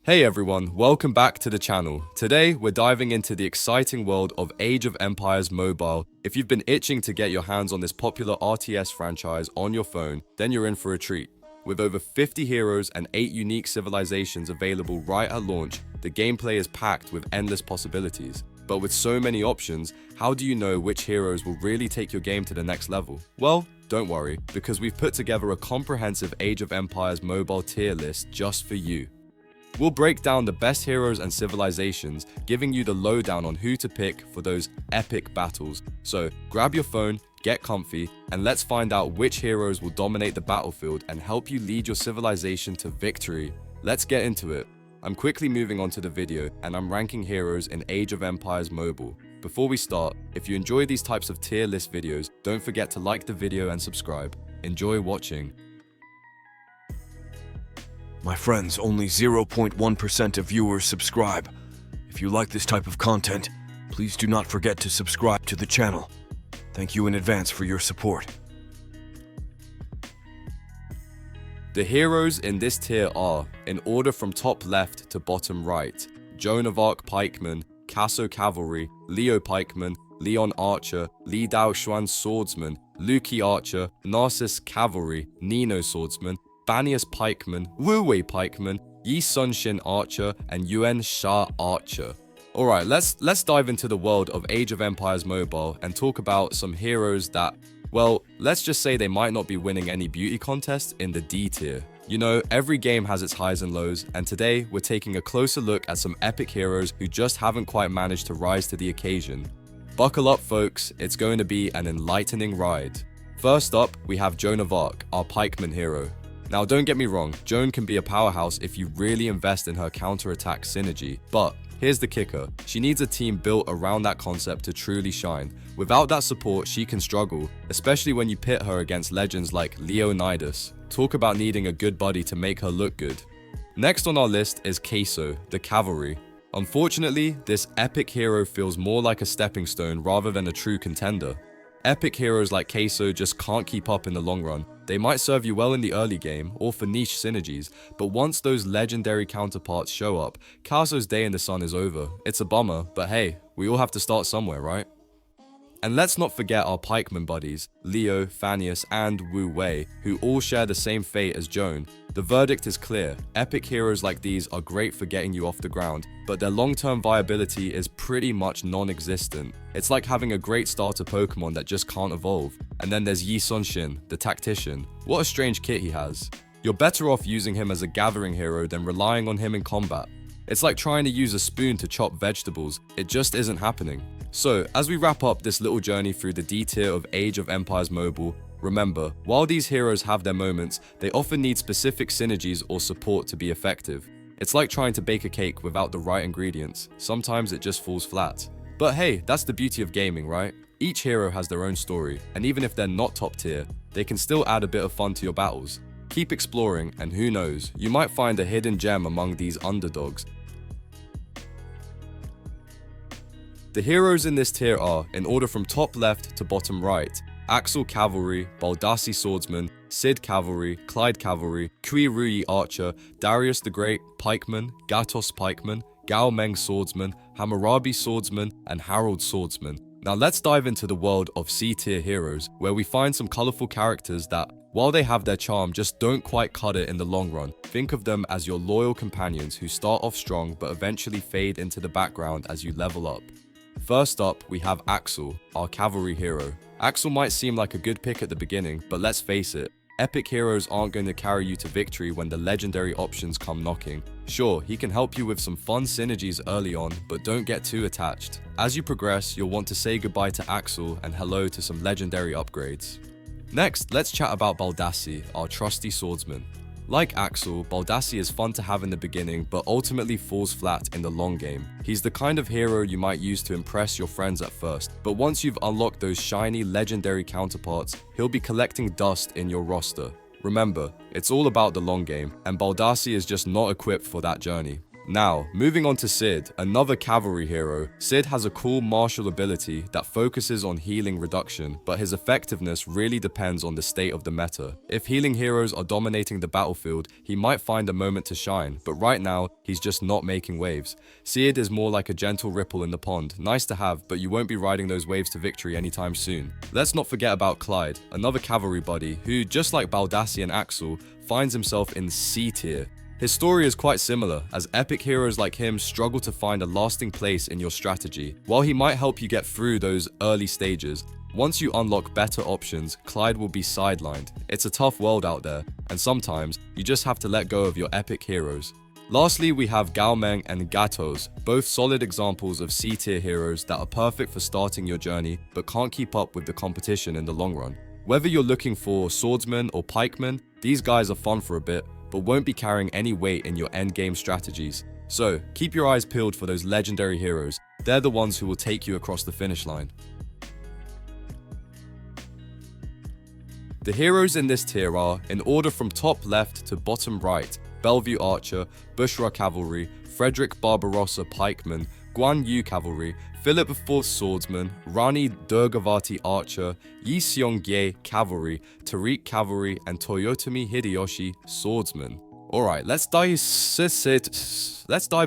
Hey everyone, welcome back to the channel. Today, we're diving into the exciting world of Age of Empires Mobile. If you've been itching to get your hands on this popular RTS franchise on your phone, then you're in for a treat. With over 50 heroes and 8 unique civilizations available right at launch, the gameplay is packed with endless possibilities. But with so many options, how do you know which heroes will really take your game to the next level? Well, don't worry, because we've put together a comprehensive Age of Empires Mobile tier list just for you. We'll break down the best heroes and civilizations, giving you the lowdown on who to pick for those epic battles. So grab your phone, get comfy, and let's find out which heroes will dominate the battlefield and help you lead your civilization to victory. Let's get into it. I'm quickly moving on to the video, and I'm ranking heroes in Age of Empires Mobile. Before we start, if you enjoy these types of tier list videos, don't forget to like the video and subscribe. Enjoy watching. My friends, only 0.1% of viewers subscribe. If you like this type of content, please do not forget to subscribe to the channel. Thank you in advance for your support. The heroes in this tier are, in order from top left to bottom right, Joan of Arc Pikeman, Casso Cavalry, Leo Pikeman, Leon Archer, Li Dao Xuan Swordsman, Luki Archer, Narcissus Cavalry, Nino Swordsman, Banias Pikeman, Wu Wei Pikeman, Yi Sun-Shin Archer, and Yuan Sha Archer. Alright, let's dive into the world of Age of Empires Mobile and talk about some heroes that, well, let's just say they might not be winning any beauty contests in the D tier. You know, every game has its highs and lows, and today we're taking a closer look at some epic heroes who just haven't quite managed to rise to the occasion. Buckle up folks, it's going to be an enlightening ride. First up, we have Joan of Arc, our pikeman hero. Now don't get me wrong, Joan can be a powerhouse if you really invest in her counterattack synergy, but here's the kicker, she needs a team built around that concept to truly shine. Without that support, she can struggle, especially when you pit her against legends like Leonidas. Talk about needing a good buddy to make her look good. Next on our list is Casso, the Cavalry. Unfortunately, this epic hero feels more like a stepping stone rather than a true contender. Epic heroes like Casso just can't keep up in the long run. They might serve you well in the early game or for niche synergies, but once those legendary counterparts show up, Casso's day in the sun is over. It's a bummer, but hey, we all have to start somewhere, right? And let's not forget our pikeman buddies, Leo, Fannius, and Wu Wei, who all share the same fate as Joan. The verdict is clear, epic heroes like these are great for getting you off the ground, but their long-term viability is pretty much non-existent. It's like having a great starter Pokemon that just can't evolve. And then there's Yi Sun-Shin, the tactician. What a strange kit he has. You're better off using him as a gathering hero than relying on him in combat. It's like trying to use a spoon to chop vegetables, it just isn't happening. So, as we wrap up this little journey through the D tier of Age of Empires Mobile, remember, while these heroes have their moments, they often need specific synergies or support to be effective. It's like trying to bake a cake without the right ingredients. Sometimes it just falls flat. But hey, that's the beauty of gaming, right? Each hero has their own story, and even if they're not top tier, they can still add a bit of fun to your battles. Keep exploring, and who knows, you might find a hidden gem among these underdogs. The heroes in this tier are, in order from top left to bottom right, Axel Cavalry, Baldassi Swordsman, Sid Cavalry, Clyde Cavalry, Kui Ruyi Archer, Darius the Great Pikeman, Gatos Pikeman, Gao Meng Swordsman, Hammurabi Swordsman, and Harold Swordsman. Now let's dive into the world of C tier heroes, where we find some colorful characters that, while they have their charm, just don't quite cut it in the long run. Think of them as your loyal companions who start off strong but eventually fade into the background as you level up. First up, we have Axel, our cavalry hero. Axel might seem like a good pick at the beginning, but let's face it, epic heroes aren't going to carry you to victory when the legendary options come knocking. Sure, he can help you with some fun synergies early on, but don't get too attached. As you progress, you'll want to say goodbye to Axel and hello to some legendary upgrades. Next, let's chat about Baldassi, our trusty swordsman. Like Axel, Baldassi is fun to have in the beginning, but ultimately falls flat in the long game. He's the kind of hero you might use to impress your friends at first, but once you've unlocked those shiny legendary counterparts, he'll be collecting dust in your roster. Remember, it's all about the long game, and Baldassi is just not equipped for that journey. Now, moving on to Sid, another cavalry hero. Sid has a cool martial ability that focuses on healing reduction, but his effectiveness really depends on the state of the meta. If healing heroes are dominating the battlefield, he might find a moment to shine, but right now, he's just not making waves. Sid is more like a gentle ripple in the pond, nice to have, but you won't be riding those waves to victory anytime soon. Let's not forget about Clyde, another cavalry buddy who, just like Baldassi and Axel, finds himself in C tier. His story is quite similar, as epic heroes like him struggle to find a lasting place in your strategy. While he might help you get through those early stages, once you unlock better options, Clyde will be sidelined. It's a tough world out there, and sometimes you just have to let go of your epic heroes. Lastly, we have Gaomeng and Gatos, both solid examples of C-tier heroes that are perfect for starting your journey, but can't keep up with the competition in the long run. Whether you're looking for swordsmen or pikemen, these guys are fun for a bit, but won't be carrying any weight in your endgame strategies. So, keep your eyes peeled for those legendary heroes. They're the ones who will take you across the finish line. The heroes in this tier are, in order from top left to bottom right, Bellevue Archer, Bushra Cavalry, Frederick Barbarossa Pikeman, Guan Yu Cavalry, Philip IV Swordsman, Rani Durgavati Archer, Yi Seong-gye Cavalry, Tariq Cavalry, and Toyotomi Hideyoshi Swordsman. Alright, let's dive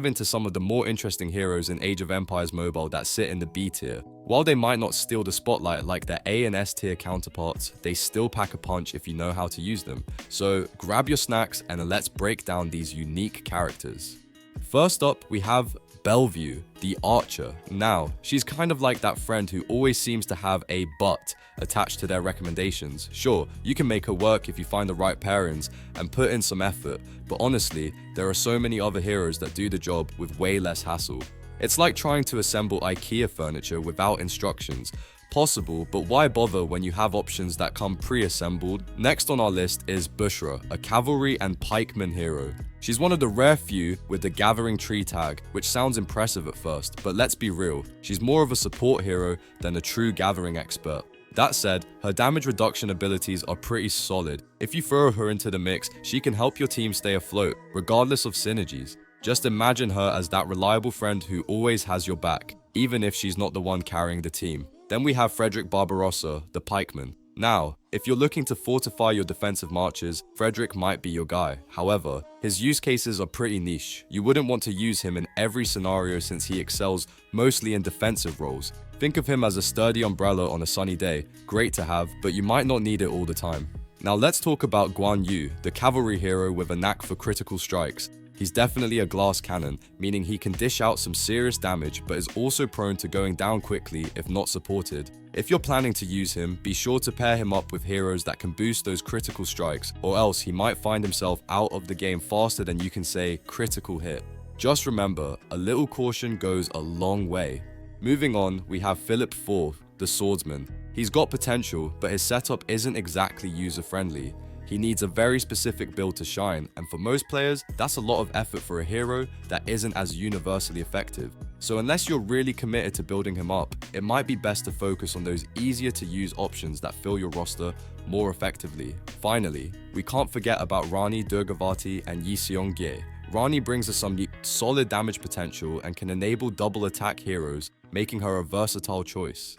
into some of the more interesting heroes in Age of Empires Mobile that sit in the B tier. While they might not steal the spotlight like their A and S tier counterparts, they still pack a punch if you know how to use them. So grab your snacks and let's break down these unique characters. First up, we have Bellevue, the Archer. Now, she's kind of like that friend who always seems to have a but attached to their recommendations. Sure, you can make her work if you find the right pairings and put in some effort, but honestly, there are so many other heroes that do the job with way less hassle. It's like trying to assemble IKEA furniture without instructions. Possible, but why bother when you have options that come pre-assembled? Next on our list is Bushra, a cavalry and pikeman hero. She's one of the rare few with the Gathering Tree tag, which sounds impressive at first, but let's be real, she's more of a support hero than a true gathering expert. That said, her damage reduction abilities are pretty solid. If you throw her into the mix, she can help your team stay afloat, regardless of synergies. Just imagine her as that reliable friend who always has your back, even if she's not the one carrying the team. Then we have Frederick Barbarossa, the pikeman. Now, if you're looking to fortify your defensive marches, Frederick might be your guy. However, his use cases are pretty niche. You wouldn't want to use him in every scenario since he excels mostly in defensive roles. Think of him as a sturdy umbrella on a sunny day, great to have, but you might not need it all the time. Now let's talk about Guan Yu, the cavalry hero with a knack for critical strikes. He's definitely a glass cannon, meaning he can dish out some serious damage but is also prone to going down quickly if not supported. If you're planning to use him, be sure to pair him up with heroes that can boost those critical strikes, or else he might find himself out of the game faster than you can say critical hit. Just remember, a little caution goes a long way. Moving on, we have Philip IV, the swordsman. He's got potential, but his setup isn't exactly user-friendly. He needs a very specific build to shine, and for most players, that's a lot of effort for a hero that isn't as universally effective. So unless you're really committed to building him up, it might be best to focus on those easier to use options that fill your roster more effectively. Finally, we can't forget about Rani Durgavati and Yi Seong-gye. Rani brings us some solid damage potential and can enable double attack heroes, making her a versatile choice.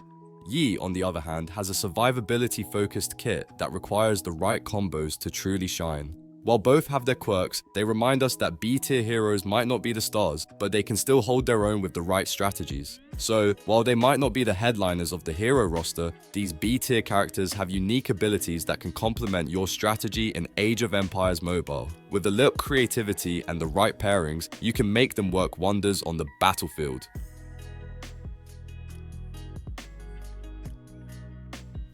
Yi, on the other hand, has a survivability-focused kit that requires the right combos to truly shine. While both have their quirks, they remind us that B-tier heroes might not be the stars, but they can still hold their own with the right strategies. So, while they might not be the headliners of the hero roster, these B-tier characters have unique abilities that can complement your strategy in Age of Empires Mobile. With a little creativity and the right pairings, you can make them work wonders on the battlefield.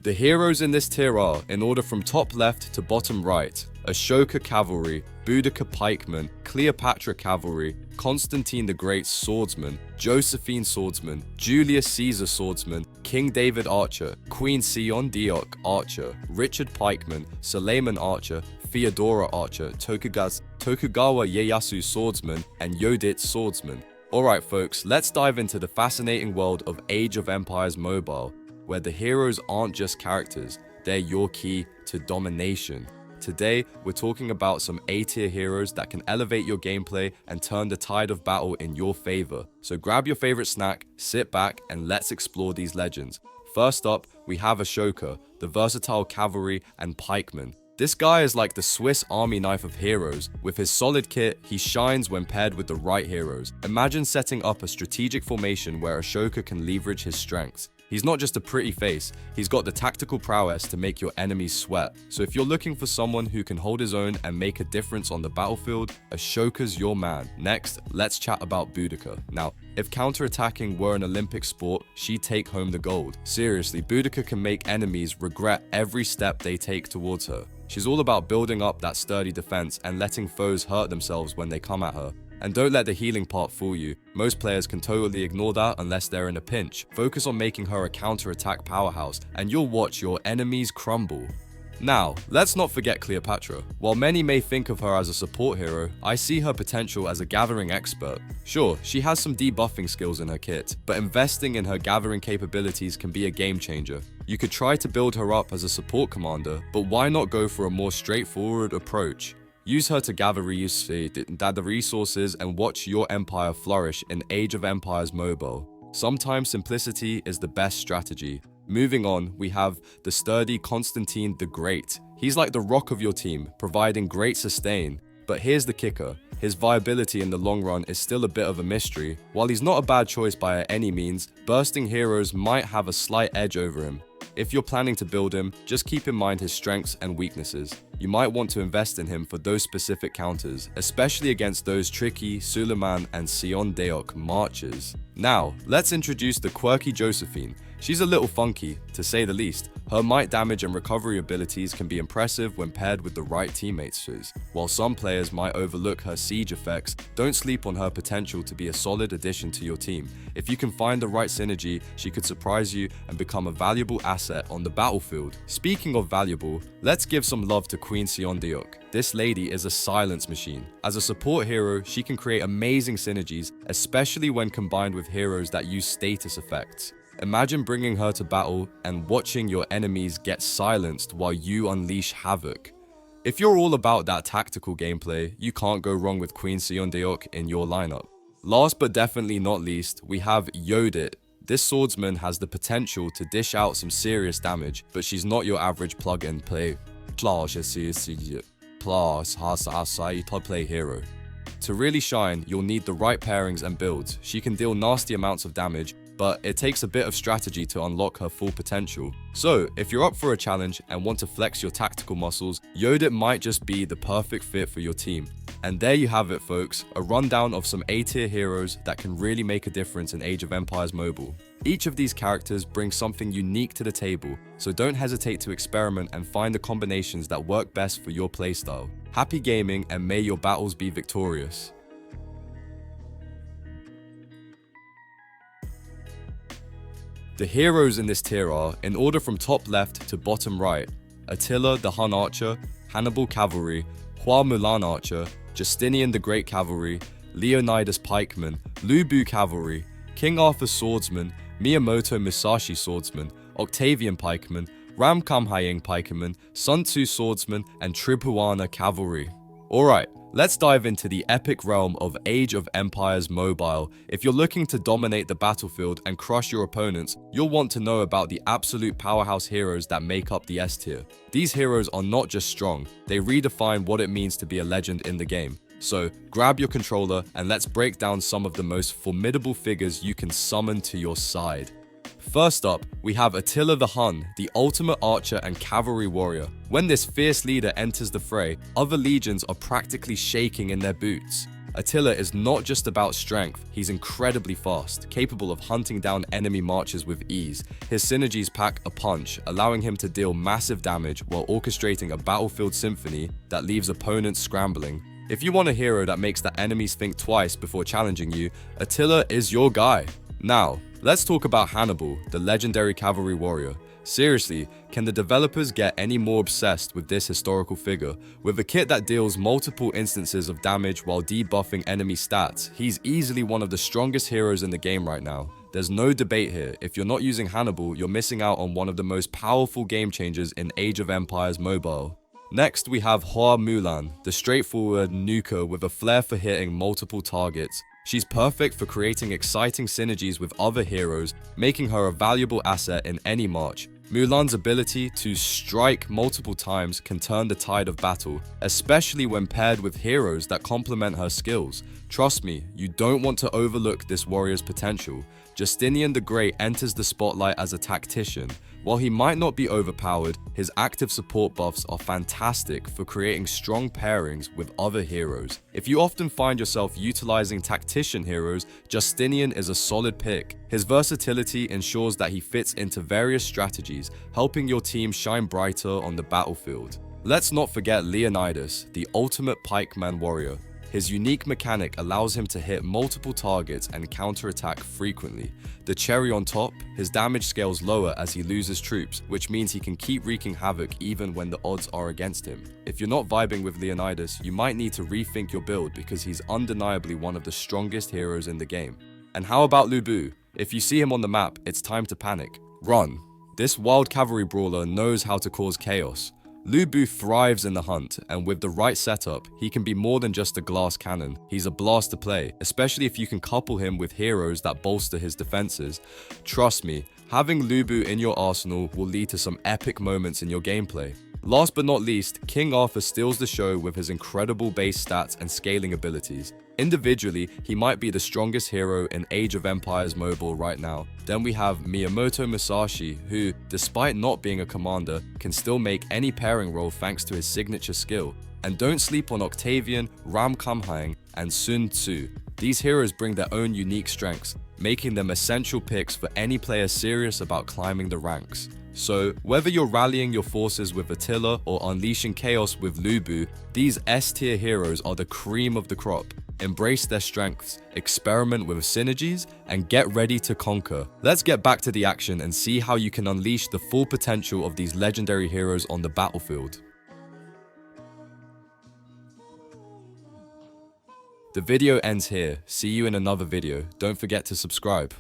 The heroes in this tier are, in order from top left to bottom right, Ashoka Cavalry, Boudica Pikeman, Cleopatra Cavalry, Constantine the Great Swordsman, Josephine Swordsman, Julius Caesar Swordsman, King David Archer, Queen Sion Diok Archer, Richard Pikeman, Suleiman Archer, Theodora Archer, Tokugawa Ieyasu Swordsman, and Yodit Swordsman. Alright folks, let's dive into the fascinating world of Age of Empires Mobile, where the heroes aren't just characters, they're your key to domination. Today, we're talking about some A-tier heroes that can elevate your gameplay and turn the tide of battle in your favor. So grab your favorite snack, sit back, and let's explore these legends. First up, we have Ashoka, the versatile cavalry and pikeman. This guy is like the Swiss army knife of heroes. With his solid kit, he shines when paired with the right heroes. Imagine setting up a strategic formation where Ashoka can leverage his strengths. He's not just a pretty face, he's got the tactical prowess to make your enemies sweat. So if you're looking for someone who can hold his own and make a difference on the battlefield, Ashoka's your man. Next, let's chat about Boudica. Now, if counterattacking were an Olympic sport, she'd take home the gold. Seriously, Boudica can make enemies regret every step they take towards her. She's all about building up that sturdy defense and letting foes hurt themselves when they come at her. And don't let the healing part fool you. Most players can totally ignore that unless they're in a pinch. Focus on making her a counter-attack powerhouse, and you'll watch your enemies crumble. Now, let's not forget Cleopatra. While many may think of her as a support hero, I see her potential as a gathering expert. Sure, she has some debuffing skills in her kit, but investing in her gathering capabilities can be a game changer. You could try to build her up as a support commander, but why not go for a more straightforward approach? Use her to gather the resources and watch your empire flourish in Age of Empires Mobile. Sometimes simplicity is the best strategy. Moving on, we have the sturdy Constantine the Great. He's like the rock of your team, providing great sustain. But here's the kicker. His viability in the long run is still a bit of a mystery. While he's not a bad choice by any means, bursting heroes might have a slight edge over him. If you're planning to build him, just keep in mind his strengths and weaknesses. You might want to invest in him for those specific counters, especially against those tricky Suleiman and Sion Deok marches. Now, let's introduce the quirky Josephine. She's a little funky, to say the least. Her might damage and recovery abilities can be impressive when paired with the right teammates. While some players might overlook her siege effects, don't sleep on her potential to be a solid addition to your team. If you can find the right synergy, she could surprise you and become a valuable asset on the battlefield. Speaking of valuable, let's give some love to Queen Sion Deok. This lady is a silence machine. As a support hero, she can create amazing synergies, especially when combined with heroes that use status effects. Imagine bringing her to battle and watching your enemies get silenced while you unleash havoc. If you're all about that tactical gameplay, you can't go wrong with Queen Sion Deok in your lineup. Last but definitely not least, we have Yodit. This swordsman has the potential to dish out some serious damage, but she's not your average plug-and play hero. To really shine, you'll need the right pairings and builds. She can deal nasty amounts of damage, but it takes a bit of strategy to unlock her full potential. So, if you're up for a challenge and want to flex your tactical muscles, Yodit might just be the perfect fit for your team. And there you have it, folks, a rundown of some A-tier heroes that can really make a difference in Age of Empires Mobile. Each of these characters brings something unique to the table, so don't hesitate to experiment and find the combinations that work best for your playstyle. Happy gaming, and may your battles be victorious. The heroes in this tier are, in order from top left to bottom right, Attila the Hun Archer, Hannibal Cavalry, Hua Mulan Archer, Justinian the Great Cavalry, Leonidas Pikeman, Lu Bu Cavalry, King Arthur Swordsman, Miyamoto Musashi Swordsman, Octavian Pikeman, Ram Kamhaeng Pikeman, Sun Tzu Swordsman, and Tribhuwana Cavalry. Alright, let's dive into the epic realm of Age of Empires Mobile. If you're looking to dominate the battlefield and crush your opponents, you'll want to know about the absolute powerhouse heroes that make up the S tier. These heroes are not just strong, they redefine what it means to be a legend in the game. So grab your controller and let's break down some of the most formidable figures you can summon to your side. First up, we have Attila the Hun, the ultimate archer and cavalry warrior. When this fierce leader enters the fray, other legions are practically shaking in their boots. Attila is not just about strength, he's incredibly fast, capable of hunting down enemy marches with ease. His synergies pack a punch, allowing him to deal massive damage while orchestrating a battlefield symphony that leaves opponents scrambling. If you want a hero that makes the enemies think twice before challenging you, Attila is your guy. Now, let's talk about Hannibal, the legendary cavalry warrior. Seriously, can the developers get any more obsessed with this historical figure? With a kit that deals multiple instances of damage while debuffing enemy stats, he's easily one of the strongest heroes in the game right now. There's no debate here. If you're not using Hannibal, you're missing out on one of the most powerful game changers in Age of Empires Mobile. Next, we have Hua Mulan, the straightforward nuker with a flair for hitting multiple targets. She's perfect for creating exciting synergies with other heroes, making her a valuable asset in any march. Mulan's ability to strike multiple times can turn the tide of battle, especially when paired with heroes that complement her skills. Trust me, you don't want to overlook this warrior's potential. Justinian the Great enters the spotlight as a tactician. While he might not be overpowered, his active support buffs are fantastic for creating strong pairings with other heroes. If you often find yourself utilizing tactician heroes, Justinian is a solid pick. His versatility ensures that he fits into various strategies, helping your team shine brighter on the battlefield. Let's not forget Leonidas, the ultimate pikeman warrior. His unique mechanic allows him to hit multiple targets and counterattack frequently. The cherry on top, his damage scales lower as he loses troops, which means he can keep wreaking havoc even when the odds are against him. If you're not vibing with Leonidas, you might need to rethink your build because he's undeniably one of the strongest heroes in the game. And how about Lu Bu? If you see him on the map, it's time to panic. Run. This wild cavalry brawler knows how to cause chaos. Lu Bu thrives in the hunt, and with the right setup, he can be more than just a glass cannon. He's a blast to play, especially if you can couple him with heroes that bolster his defenses. Trust me, having Lu Bu in your arsenal will lead to some epic moments in your gameplay. Last but not least, King Arthur steals the show with his incredible base stats and scaling abilities. Individually, he might be the strongest hero in Age of Empires Mobile right now. Then we have Miyamoto Musashi, who, despite not being a commander, can still make any pairing roll thanks to his signature skill. And don't sleep on Octavian, Ram Kamhaeng, and Sun Tzu. These heroes bring their own unique strengths, making them essential picks for any player serious about climbing the ranks. So, whether you're rallying your forces with Attila or unleashing chaos with Lu Bu, these S-tier heroes are the cream of the crop. Embrace their strengths, experiment with synergies, and get ready to conquer. Let's get back to the action and see how you can unleash the full potential of these legendary heroes on the battlefield. The video ends here. See you in another video. Don't forget to subscribe.